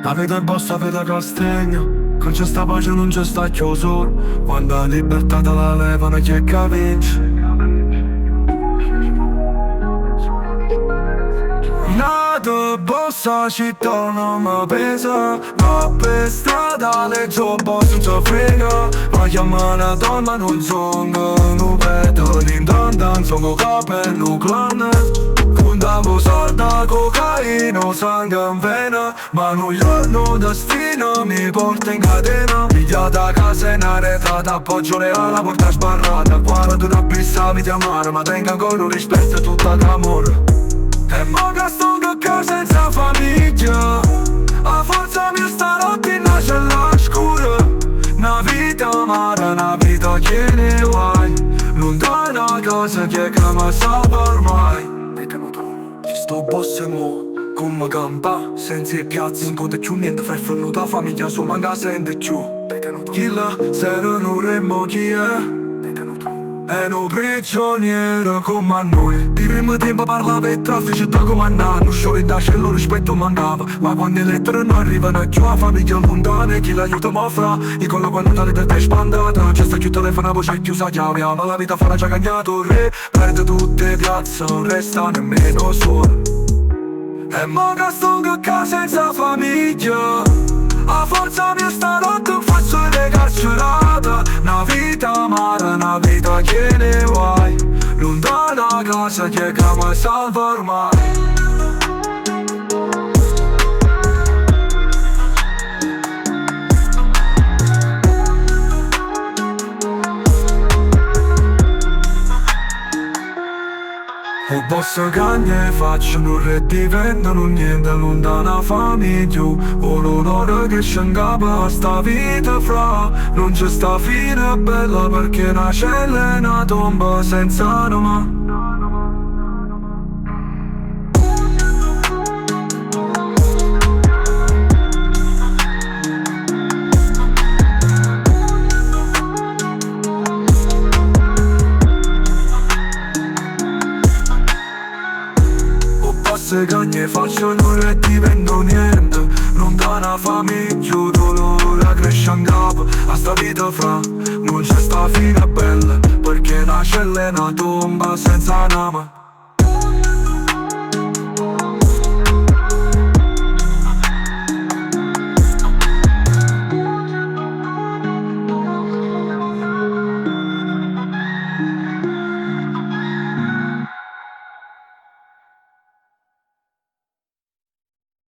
La vita è bossa, vita castegna. Con c'è sta pace non c'è sta chiusura. Quando la libertà te la levano chi è che vince. Nato bossa città non mi pesa. Ma per strada le giobbo senza frega. Ma chiama una donna non sono. Non vedo l'indandan sono capello clan. Puntavo solda, cocaina, sangue in vena. Ma non giorno destino mi porta in catena. Pigliata a casa in arretrata, appoggio alla porta sbarrata. Quando tu abissavi di amare, ma tengo ancora un rispetto e tutta d'amore. E mo che sto a senza famiglia. A forza mia stanotte nasce la scura. Una vita amara, una vita che ne vuoi. Lontana casa che mi salva ormai. Ci sto boss e mo, come campa. Senza i piazzi non conta più niente. Fra il frullo da famiglia su manca sente più. Chi là, se non remmo chi è. E un prigioniero come a noi. Di primo tempo parlava e traffici da comandare. Non scioglie da cielo rispetto mancava. Ma quando le lettere non arrivano più a famiglia lontane. Chi l'aiuta ma fra. I con la quantità di te è spandata. C'è sta più telefono, c'è più sa chiave. Ma la vita farà già cagnato re. Perde tutte le piazze, non resta nemmeno solo. E mo che sto a senza famiglia. A forza mia stanotte faccio le carcerate. Una vita amara, una vita che ne vuoi. Lontana casa che mi salva ormai. O boss che ne facciano e diventano niente lontana famiglia. O l'onore che scengava a sta vita fra. Non c'è sta fine bella perché una cella è una tomba senza anima. Che ne facciano e divento niente. Lontana famiglia, dolore cresce in capo. A sta vita fra, non c'è sta fine bella perché la cella è una tomba senza anima.